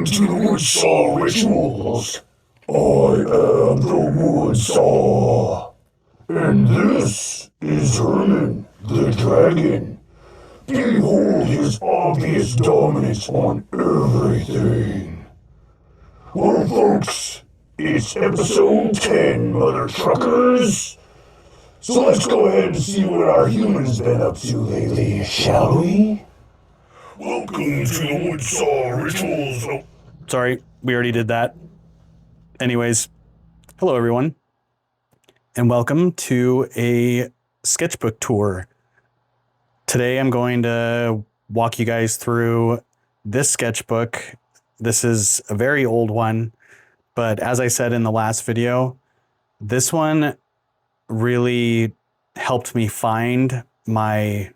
to the Woodsaw Rituals. I am the Woodsaw. And this is Herman, the Dragon. Behold his obvious dominance on everything. Well, folks, it's episode 10, mother truckers. So let's go ahead and see what our human's been up to lately, shall we? Welcome to the Woodsaw Rituals. Oh, sorry, we already did that. Anyways, hello everyone, and welcome to a sketchbook tour. Today I'm going to walk you guys through this sketchbook. This is a very old one, but as I said in the last video, this one really helped me find my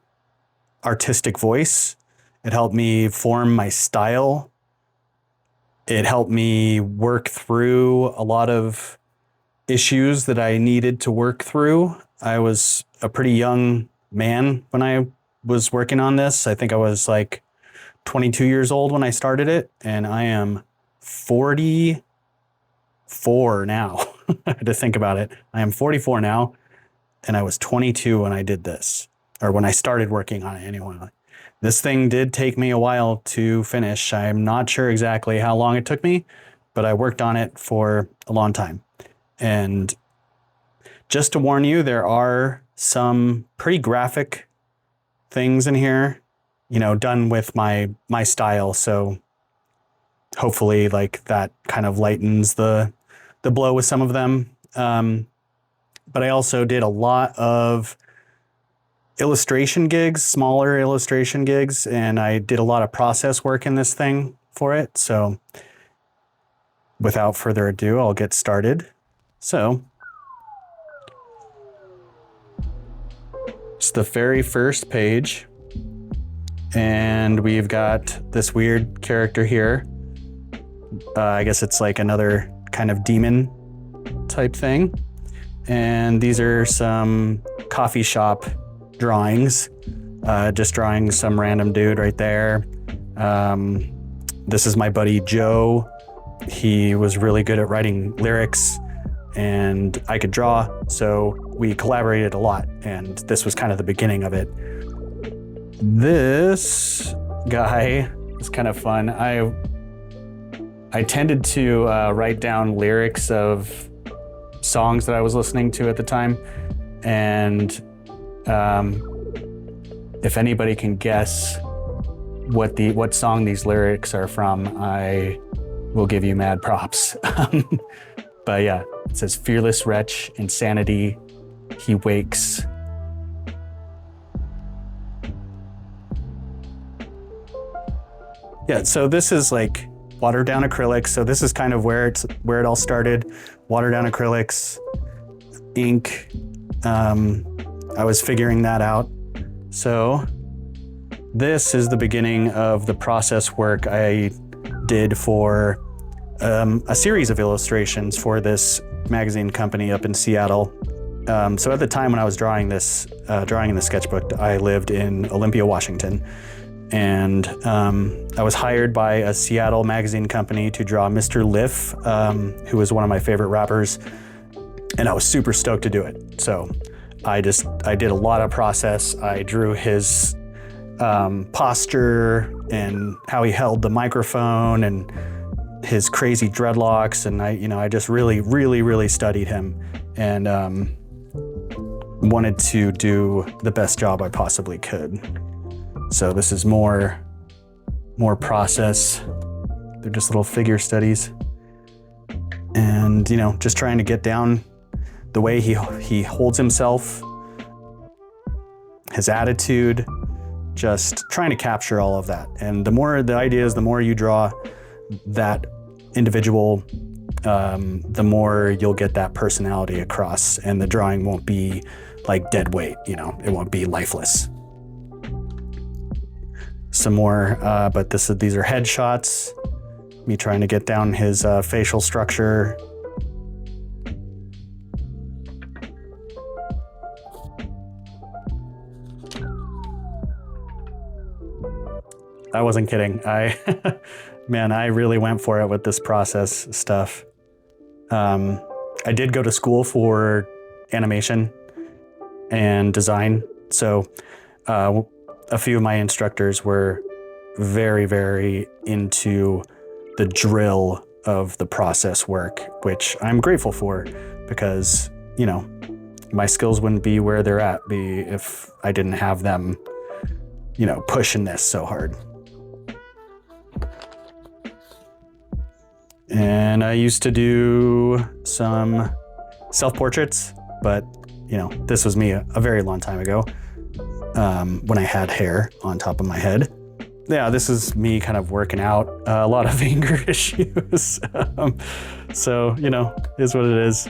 artistic voice. It helped me form my style. It helped me work through a lot of issues that I needed to work through. I was a pretty young man when I was working on this. I think I was like 22 years old when I started it, and I am 44 now. I had to think about it. I am 44 now, and I was 22 when I did this, or when I started working on it anyway. This thing did take me a while to finish. I'm not sure exactly how long it took me, but I worked on it for a long time. And just to warn you, there are some pretty graphic things in here, you know, done with my style. So hopefully like that kind of lightens the blow with some of them. But I also did a lot of illustration gigs, smaller illustration gigs, and I did a lot of process work in this thing for it. So without further ado, I'll get started. So it's the very first page, and we've got this weird character here. I guess it's like another kind of demon type thing. And these are some coffee shop drawings, just drawing some random dude right there. This is my buddy Joe. He was really good at writing lyrics, and I could draw, so we collaborated a lot, and this was kind of the beginning of it. This guy is kind of fun. I tended to write down lyrics of songs that I was listening to at the time, and if anybody can guess what song these lyrics are from, I will give you mad props. But yeah, it says fearless wretch, insanity, he wakes. Yeah, so this is like watered down acrylics. So this is kind of where it all started. Watered down acrylics, ink. I was figuring that out. So this is the beginning of the process work I did for a series of illustrations for this magazine company up in Seattle. So at the time when I was drawing in the sketchbook, I lived in Olympia, Washington. And I was hired by a Seattle magazine company to draw Mr. Liff, who was one of my favorite rappers. And I was super stoked to do it. So I did a lot of process. I drew his posture and how he held the microphone and his crazy dreadlocks. And I just really studied him, and wanted to do the best job I possibly could. So this is more process. They're just little figure studies. And, just trying to get down the way he holds himself, his attitude, just trying to capture all of that. And the idea is the more you draw that individual, the more you'll get that personality across, and the drawing won't be like dead weight, it won't be lifeless. Some more, but these are headshots, me trying to get down his facial structure. I wasn't kidding. Man, I really went for it with this process stuff. I did go to school for animation and design. So a few of my instructors were very, very into the drill of the process work, which I'm grateful for because, you know, my skills wouldn't be where they're at if I didn't have them, you know, pushing this so hard. And I used to do some self-portraits, but, you know, this was me a very long time ago when I had hair on top of my head. Yeah, this is me kind of working out a lot of anger issues. So, you know, is what it is.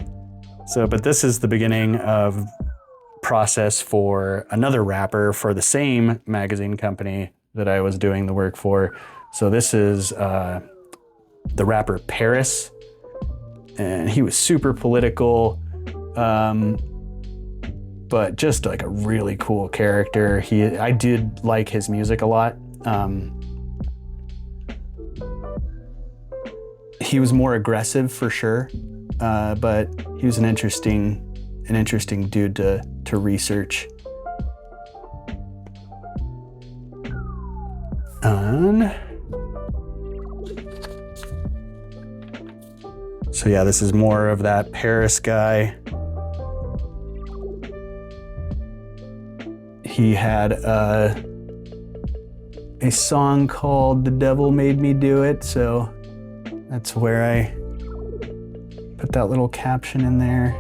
So, but this is the beginning of process for another rapper for the same magazine company that I was doing the work for. So this is the rapper Paris, and he was super political, but just like a really cool character. I did like his music a lot. He was more aggressive for sure, but he was an interesting dude to research. So yeah, this is more of that Paris guy. He had a song called "The Devil Made Me Do It," so that's where I put that little caption in there.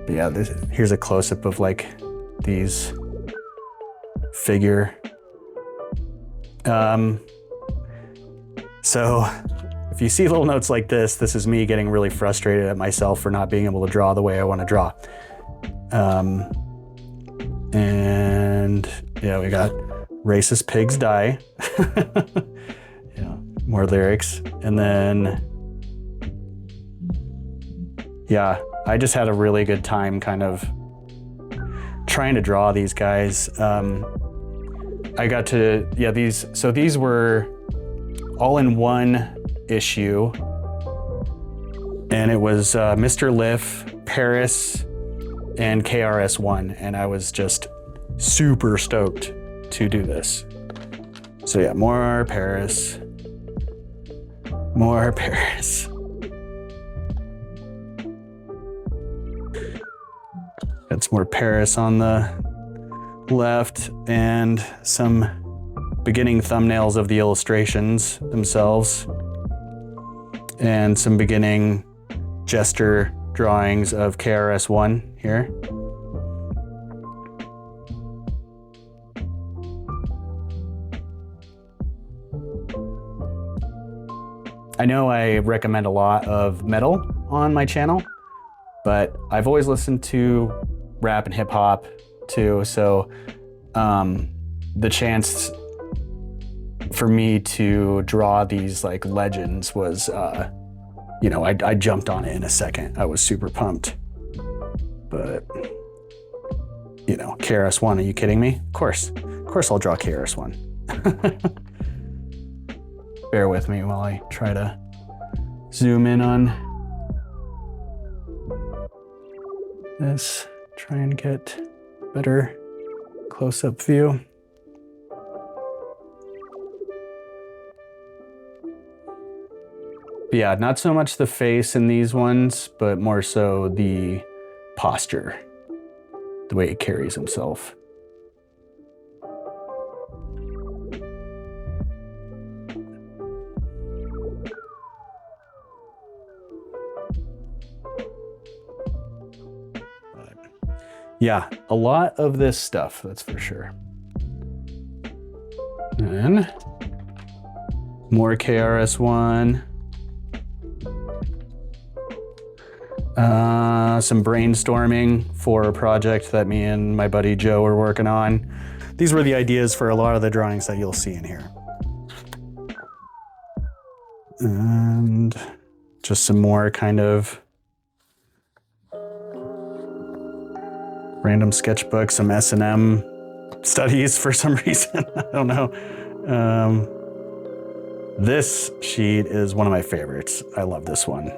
But yeah, here's a close-up of like these figure. So if you see little notes like this is me getting really frustrated at myself for not being able to draw the way I want to draw. And yeah, we got "Racist Pigs Die." Yeah, more lyrics. And then, yeah, I just had a really good time kind of trying to draw these guys. I got to, yeah, these were all in one issue. And it was Mr. Liff, Paris, and KRS-One. And I was just super stoked to do this. So yeah, more Paris. More Paris. Got some more Paris on the left and some beginning thumbnails of the illustrations themselves and some beginning gesture drawings of KRS-One here. I know I recommend a lot of metal on my channel, but I've always listened to rap and hip hop too, so the chance for me to draw these like legends was, you know, I jumped on it in a second. I was super pumped. But, you know, KRS-One, are you kidding me? Of course I'll draw KRS-One. Bear with me while I try to zoom in on this, try and get better close-up view. But yeah, not so much the face in these ones, but more so the posture, the way he carries himself. Yeah, a lot of this stuff, that's for sure. And more KRS-One. Some brainstorming for a project that me and my buddy Joe were working on. These were the ideas for a lot of the drawings that you'll see in here. And just some more kind of random sketchbook, some S&M studies for some reason. I don't know. This sheet is one of my favorites. I love this one.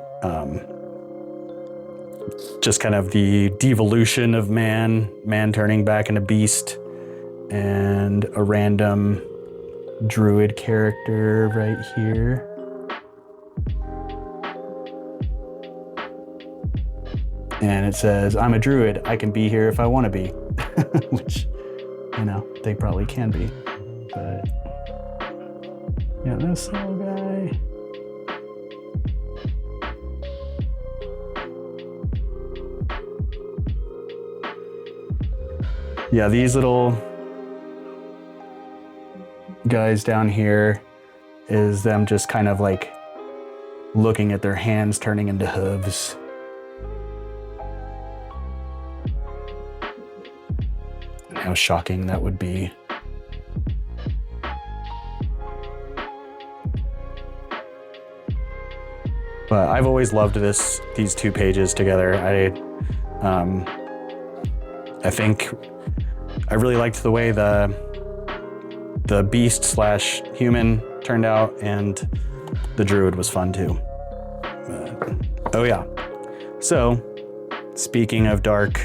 Just kind of the devolution of man turning back into beast, and a random druid character right here. And it says, I'm a druid. I can be here if I want to be. Which, you know, they probably can be. But, yeah, this little guy. Yeah, these little guys down here is them just kind of like looking at their hands turning into hooves. And how shocking that would be. But I've always loved these two pages together. I think I really liked the way the beast/human turned out, and the druid was fun too. Oh yeah. So, speaking of dark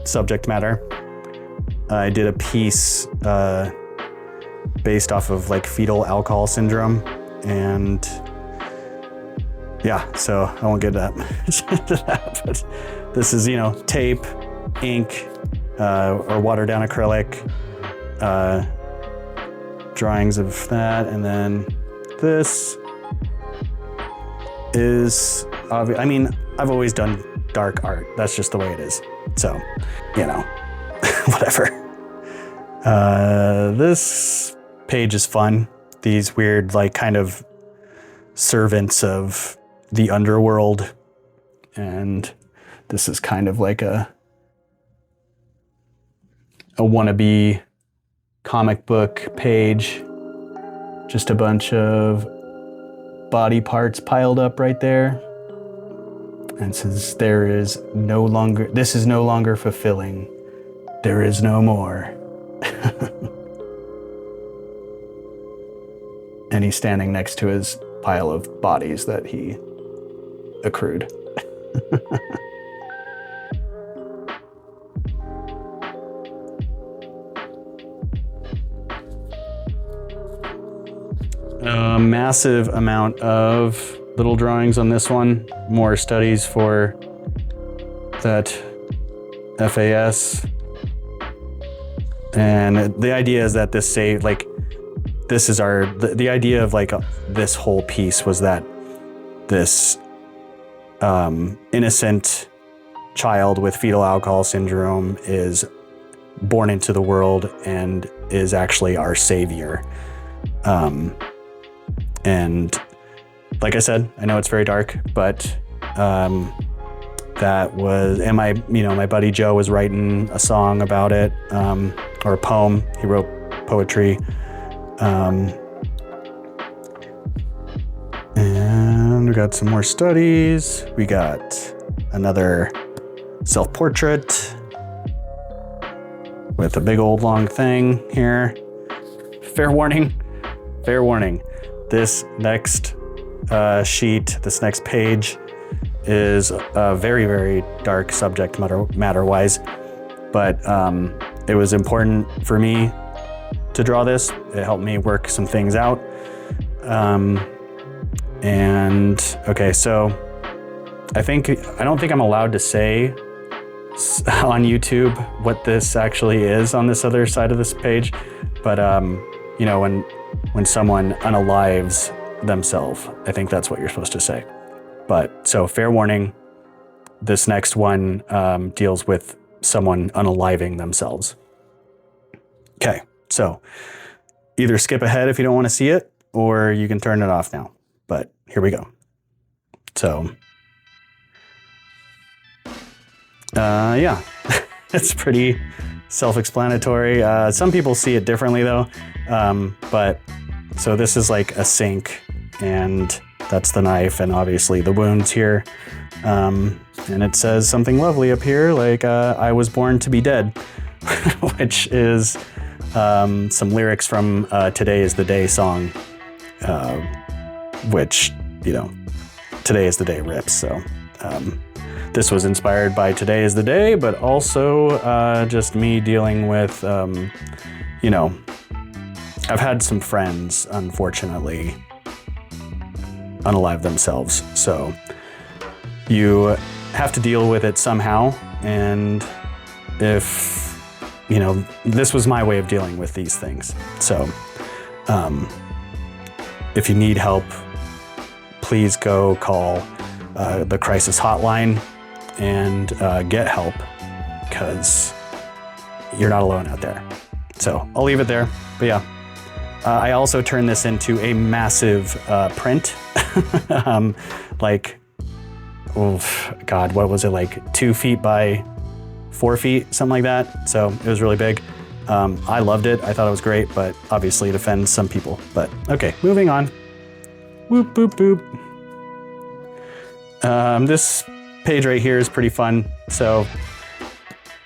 subject matter, I did a piece based off of like fetal alcohol syndrome, and yeah, so I won't get that much into that, but this is, you know, tape, ink, or watered down acrylic, drawings of that, and then this is, I mean, I've always done dark art. That's just the way it is. So, you know, whatever. This page is fun. These weird, like, kind of servants of the underworld, and this is kind of like a wannabe comic book page. Just a bunch of body parts piled up right there. And says, this is no longer fulfilling. There is no more. And he's standing next to his pile of bodies that he accrued. A massive amount of little drawings on this one. More studies for that FAS. And the idea is that this the idea of like this whole piece was that this innocent child with fetal alcohol syndrome is born into the world and is actually our savior. And like I said, I know it's very dark, but that was, and my buddy Joe was writing a song about it, or a poem. He wrote poetry. And we got some more studies. We got another self-portrait with a big old long thing here. Fair warning. This next sheet, this next page is very, very dark subject matter-wise, but it was important for me to draw this. It helped me work some things out. And okay, so I don't think I'm allowed to say on YouTube what this actually is on this other side of this page, but you know, when someone unalives themselves, I think that's what you're supposed to say. But so fair warning, this next one deals with someone unaliving themselves. Okay, so either skip ahead if you don't want to see it, or you can turn it off now. But here we go. So, yeah, it's pretty self-explanatory. Some people see it differently though. But so this is like a sink, and that's the knife, and obviously the wounds here. And it says something lovely up here, like, I was born to be dead, which is some lyrics from Today is the Day song. which, you know, Today is the Day rips. So this was inspired by Today is the Day, but also just me dealing with, you know, I've had some friends, unfortunately, unalive themselves. So you have to deal with it somehow. And if, you know, this was my way of dealing with these things. So if you need help, please go call the crisis hotline and get help, because you're not alone out there. So I'll leave it there. But yeah, I also turned this into a massive print. Like, oh God, what was it, like 2 feet by 4 feet, something like that. So it was really big. I loved it. I thought it was great, but obviously it offends some people. But okay, moving on. Whoop, boop, boop. This page right here is pretty fun. So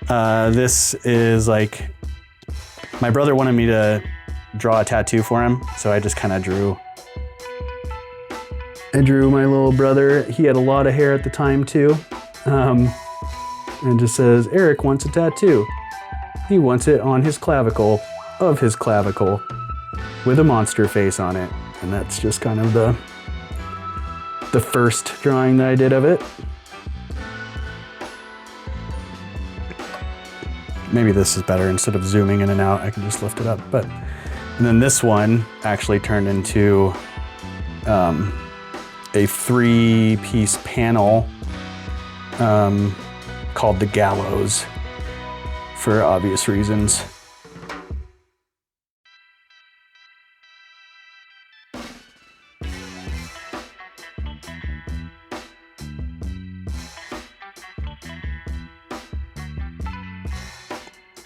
this is like, my brother wanted me to draw a tattoo for him. So I just kind of drew. I drew my little brother. He had a lot of hair at the time too. And just says, Eric wants a tattoo. He wants it on his clavicle of his clavicle with a monster face on it. And that's just kind of the first drawing that I did of it. Maybe this is better. Instead of zooming in and out, I can just lift it up. But, and then this one actually turned into a 3-piece panel called The Gallows, for obvious reasons.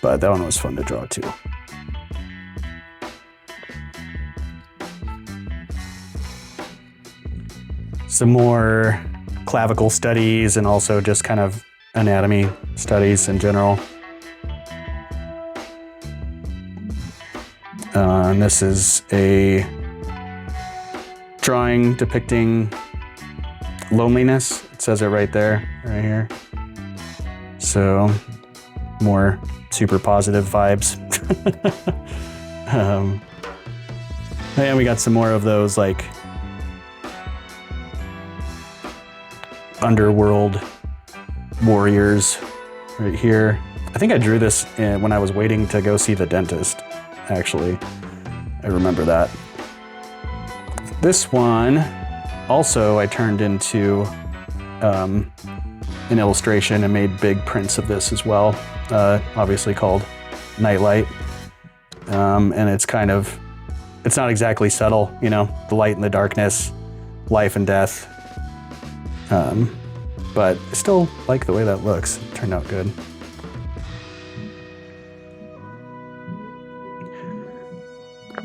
But that one was fun to draw too. Some more clavicle studies and also just kind of anatomy studies in general. And this is a drawing depicting loneliness. It says it right there, right here. So more super positive vibes. And we got some more of those like underworld warriors right here. I think I drew this when I was waiting to go see the dentist, actually. I remember that. This one also I turned into an illustration and made big prints of this as well, obviously called Nightlight. And it's kind of, it's not exactly subtle, you know, the light and the darkness, life and death. But I still like the way that looks. It turned out good.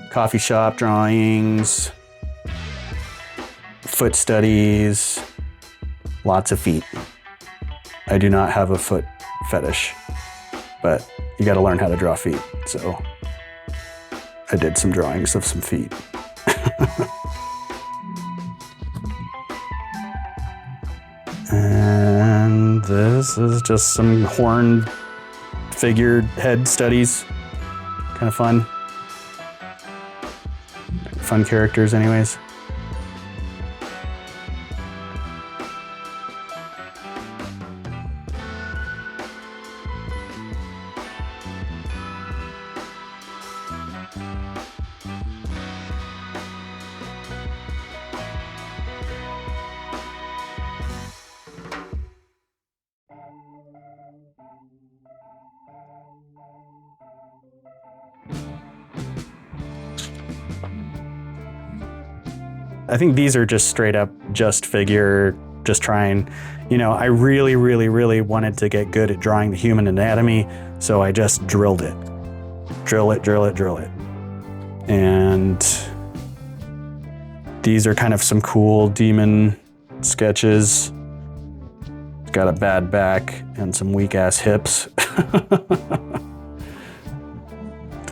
Coffee shop drawings, foot studies, lots of feet. I do not have a foot fetish, but you got to learn how to draw feet. So I did some drawings of some feet. And this is just some horn figured head studies. Kind of fun. Fun characters anyways. I think these are just straight up just figure, just trying, you know, I really, really, really wanted to get good at drawing the human anatomy, so I just drilled it. Drill it, drill it, drill it. And these are kind of some cool demon sketches. Got a bad back and some weak ass hips.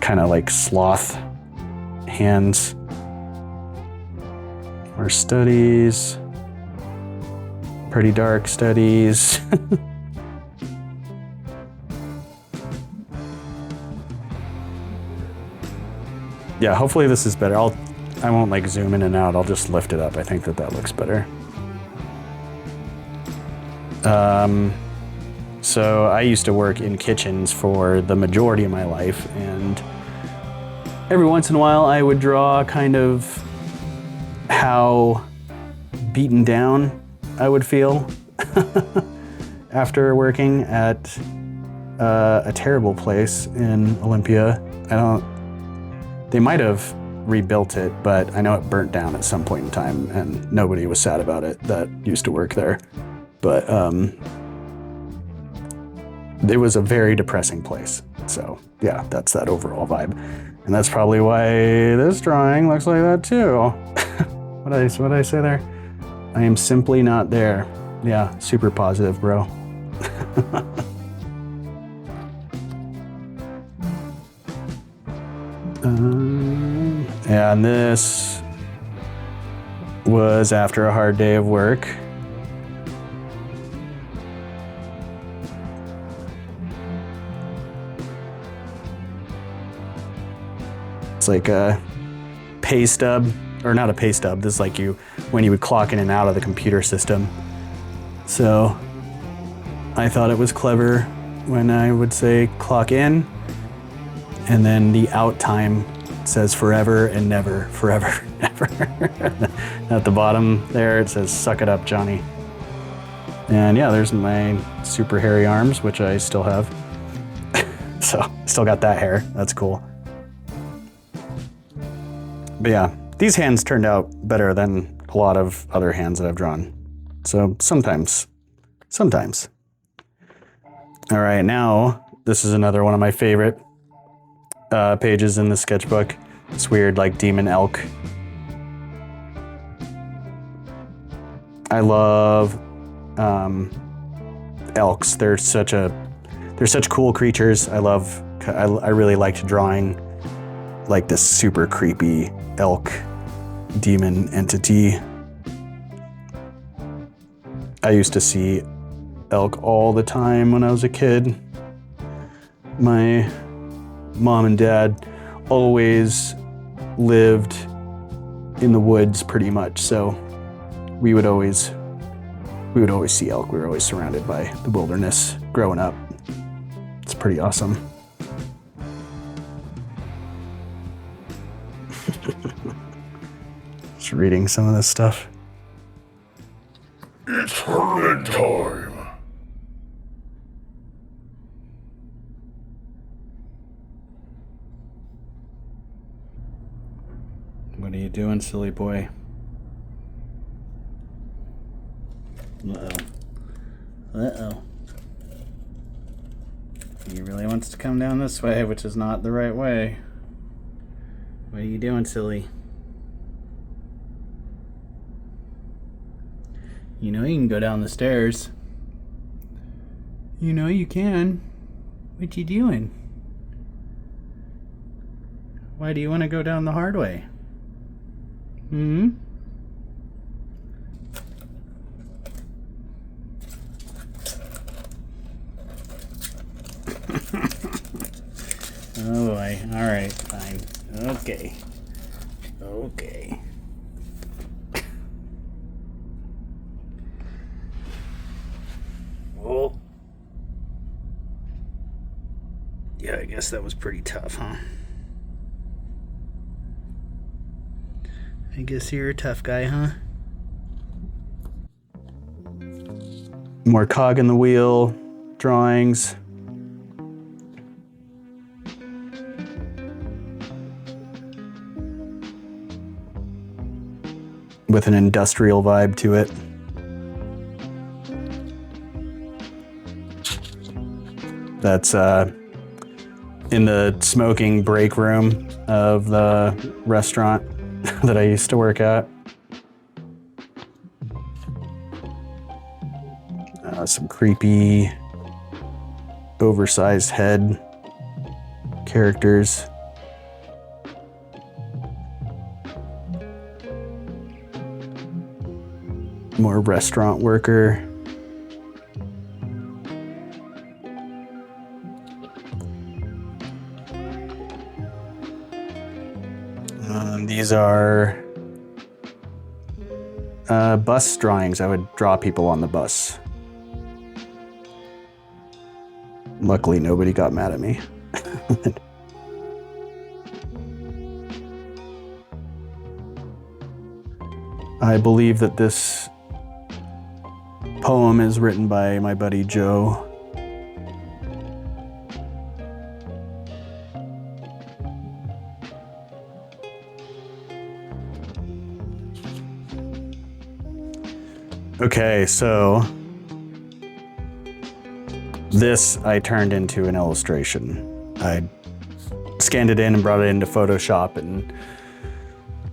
Kind of like sloth hands. Our studies. Pretty dark studies. Yeah, hopefully this is better. I won't like zoom in and out. I'll just lift it up. I think that looks better. So I used to work in kitchens for the majority of my life, and every once in a while I would draw kind of how beaten down I would feel after working at a terrible place in Olympia. They might have rebuilt it, but I know it burnt down at some point in time, and nobody was sad about it that used to work there. But it was a very depressing place. So yeah, that's that overall vibe. And that's probably why this drawing looks like that too. What did I say there? I am simply not there. Yeah, super positive, bro. And this was after a hard day of work. It's like a pay stub, or not a pay stub. This is like when you would clock in and out of the computer system. So I thought it was clever when I would say clock in, and then the out time says forever and never, forever, never. At the bottom there, it says, "Suck it up, Johnny." And yeah, there's my super hairy arms, which I still have. So still got that hair. That's cool. But yeah, these hands turned out better than a lot of other hands that I've drawn. So sometimes. All right, now this is another one of my favorite pages in the sketchbook. It's weird, like demon elk. I love elks. They're such cool creatures. I really liked drawing like this super creepy elk demon entity. I used to see elk all the time when I was a kid. My mom and dad always lived in the woods pretty much, so we would always see elk. We were always surrounded by the wilderness growing up. It's pretty awesome. Just reading some of this stuff. It's Herman time. What are you doing, silly boy? Uh-oh. He really wants to come down this way, which is not the right way. What are you doing, silly? You know you can go down the stairs. You know you can. What you doing? Why do you want to go down the hard way? Hmm? Oh boy. Alright, fine. Okay. Well, yeah, I guess that was pretty tough, huh? I guess you're a tough guy, huh? More cog in the wheel drawings. With an industrial vibe to it. That's in the smoking break room of the restaurant that I used to work at. Some creepy, oversized head characters. More restaurant worker. These are bus drawings. I would draw people on the bus. Luckily, nobody got mad at me. I believe that this poem is written by my buddy Joe. Okay, so this I turned into an illustration. I scanned it in and brought it into Photoshop and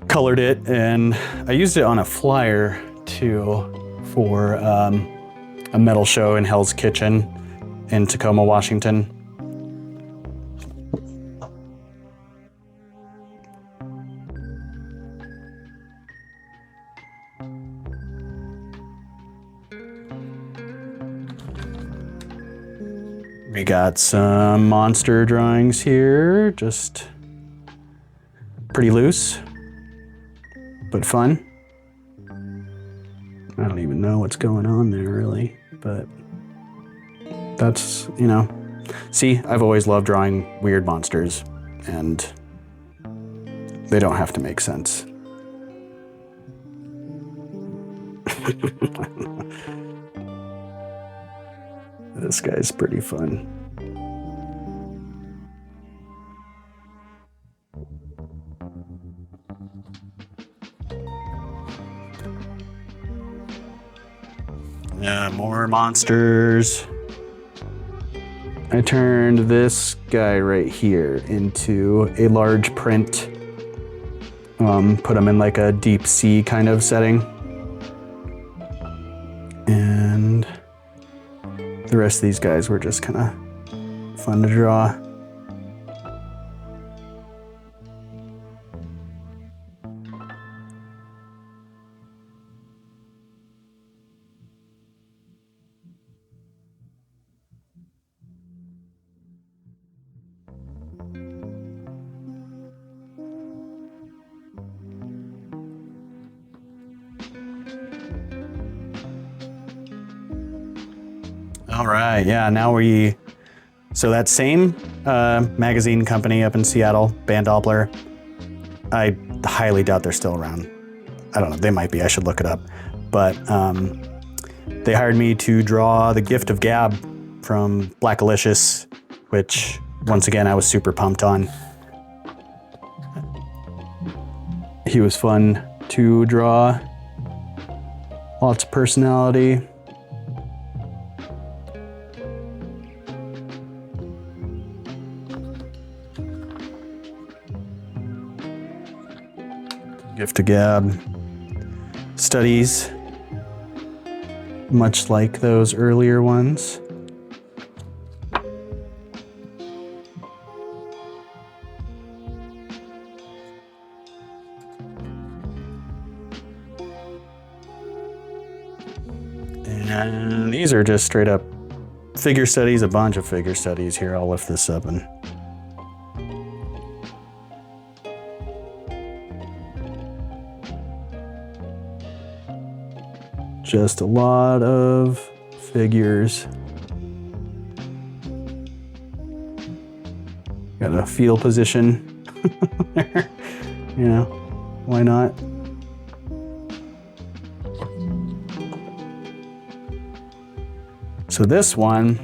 colored it, and I used it on a flyer too for a metal show in Hell's Kitchen in Tacoma, Washington. We got some monster drawings here, just pretty loose, but fun. I don't even know what's going on there really, but that's, you know, see, I've always loved drawing weird monsters, and they don't have to make sense. This guy's pretty fun. Yeah, more monsters. I turned this guy right here into a large print. Put him in like a deep sea kind of setting. And the rest of these guys were just kind of fun to draw. All right, yeah, so that same magazine company up in Seattle, Band Doppler, I highly doubt they're still around. I don't know, they might be, I should look it up. But they hired me to draw the Gift of Gab from Blackalicious, which, once again, I was super pumped on. He was fun to draw, lots of personality. Gift of Gab studies, much like those earlier ones. And these are just straight up figure studies, a bunch of figure studies here. I'll lift this up and just a lot of figures. Got a feel position. You know, why not? So this one,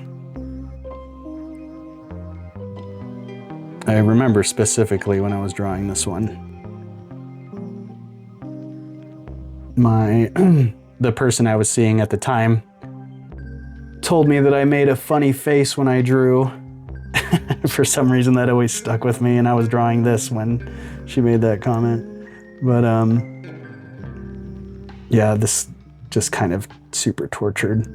I remember specifically when I was drawing this one. The person I was seeing at the time told me that I made a funny face when I drew. For some reason that always stuck with me, and I was drawing this when she made that comment. But yeah, this just kind of super tortured.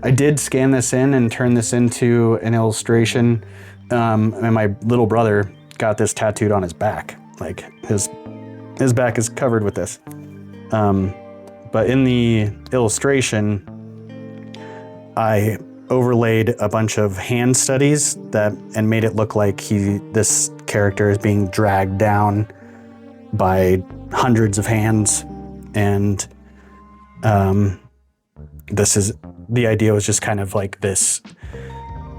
I did scan this in and turn this into an illustration, and my little brother got this tattooed on his back. Like his back is covered with this. But in the illustration, I overlaid a bunch of hand studies and made it look like this character is being dragged down by hundreds of hands. And the idea was just kind of like this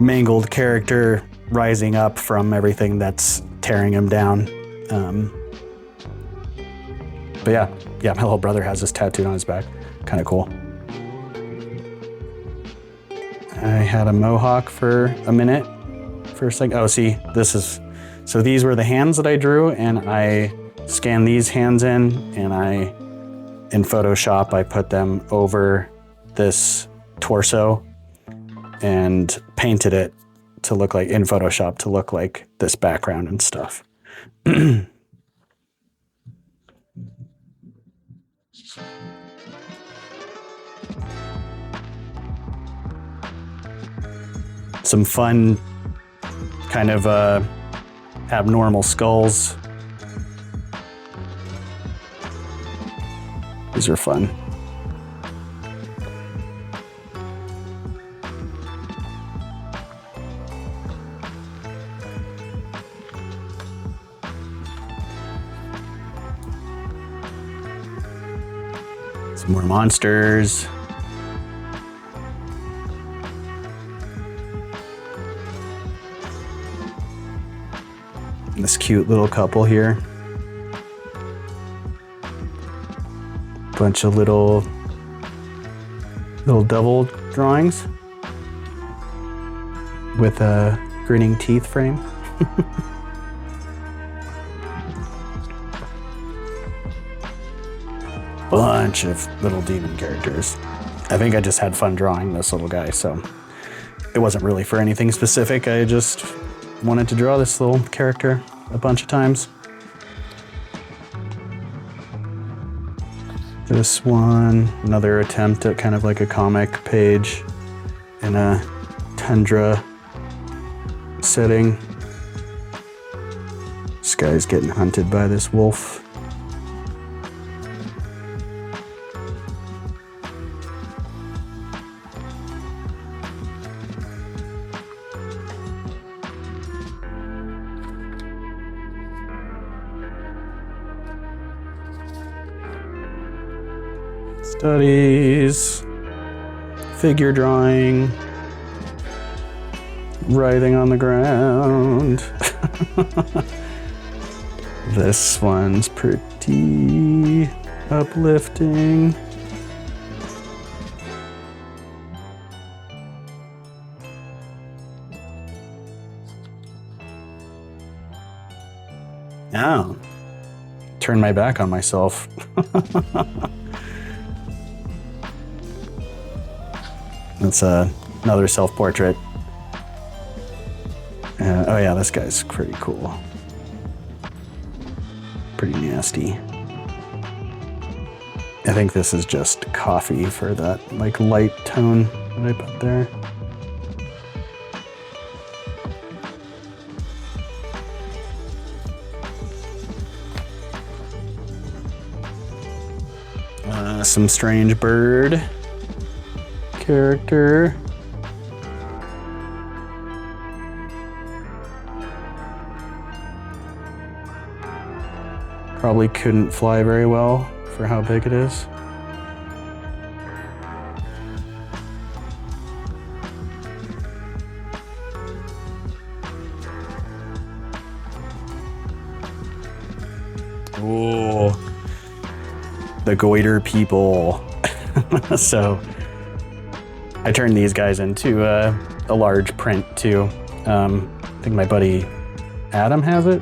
mangled character rising up from everything that's tearing him down. But yeah, my little brother has this tattooed on his back. Kind of cool. I had a mohawk for a minute. First thing, oh, see, so these were the hands that I drew, and I scanned these hands in Photoshop, I put them over this torso and painted it to look like, in Photoshop, to look like this background and stuff. Some fun kind of abnormal skulls. These are fun. Some more monsters. This cute little couple here. Bunch of little devil drawings with a grinning teeth frame. Bunch of little demon characters. I think I just had fun drawing this little guy, so it wasn't really for anything specific. I just wanted to draw this little character a bunch of times. This one, another attempt at kind of like a comic page in a tundra setting. This guy's getting hunted by this wolf. Studies, figure drawing, writhing on the ground. This one's pretty uplifting. Oh, turn my back on myself. That's another self-portrait. Oh yeah, this guy's pretty cool. Pretty nasty. I think this is just coffee for that like light tone that I put there. Some strange bird character. Probably couldn't fly very well for how big it is. Oh, the goiter people. So I turned these guys into a large print too. I think my buddy Adam has it.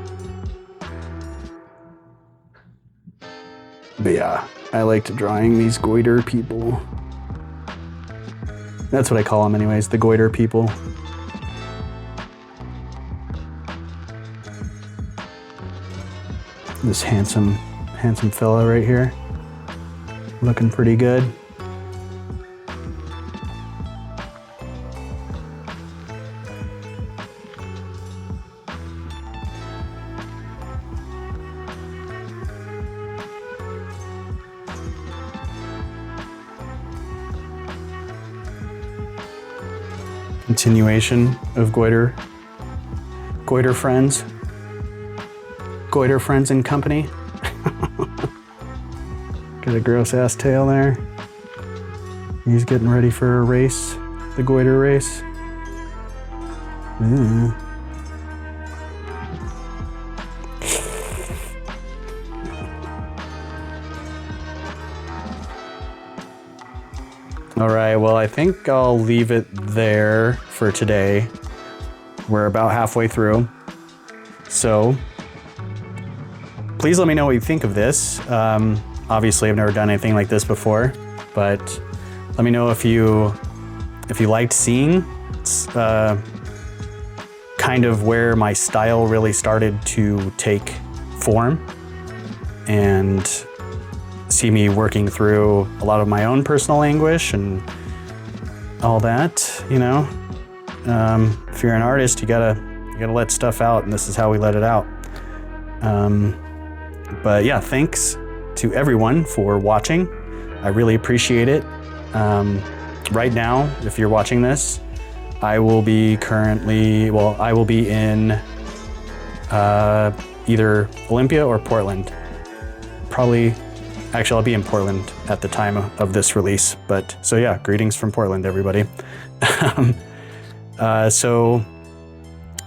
But yeah, I liked drawing these goiter people. That's what I call them anyways, the goiter people. This handsome fella right here. Looking pretty good. continuation of Goiter Friends. Goiter Friends and Company. Got a gross ass tail there. He's getting ready for a race, the Goiter race. All right, well, I think I'll leave it there for today. We're about halfway through. So please let me know what you think of this. Obviously, I've never done anything like this before, but let me know if you liked seeing kind of where my style really started to take form, and see me working through a lot of my own personal anguish and all that, you know. If you're an artist, you gotta let stuff out, and this is how we let it out. But yeah, thanks to everyone for watching. I really appreciate it. Right now, if you're watching this, I will be in either Olympia or Portland. Actually, I'll be in Portland at the time of this release. But so yeah, greetings from Portland, everybody. So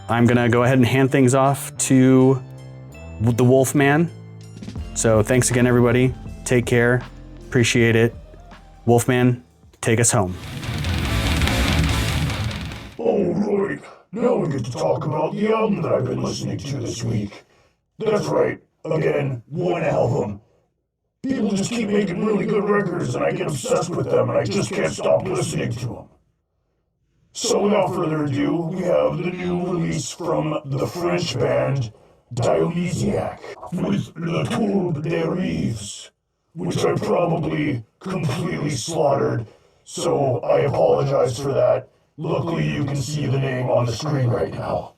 I'm gonna go ahead and hand things off to the Wolfman. So thanks again, everybody. Take care. Appreciate it. Wolfman, take us home. Alright, now we get to talk about the album that I've been listening to this week. That's right, again, one album. People just keep making really good records and I get obsessed with them and I just can't stop listening to them. So without further ado, we have the new release from the French band Dionysiaque with Le Tourbe des Rives, which I probably completely slaughtered, so I apologize for that. Luckily you can see the name on the screen right now.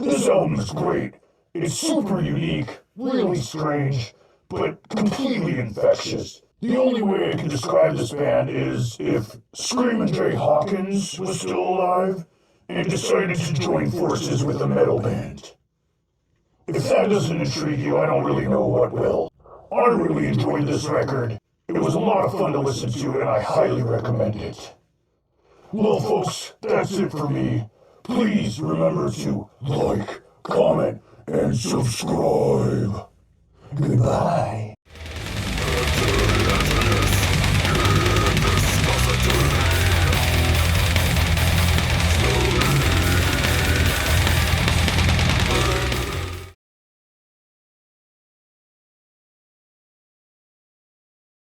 This album is great. It's super unique, really strange, but completely infectious. The only way I can describe this band is if Screamin' Jay Hawkins was still alive and decided to join forces with a metal band. If that doesn't intrigue you, I don't really know what will. I really enjoyed this record. It was a lot of fun to listen to, and I highly recommend it. Well, folks, that's it for me. Please remember to like, comment, and subscribe.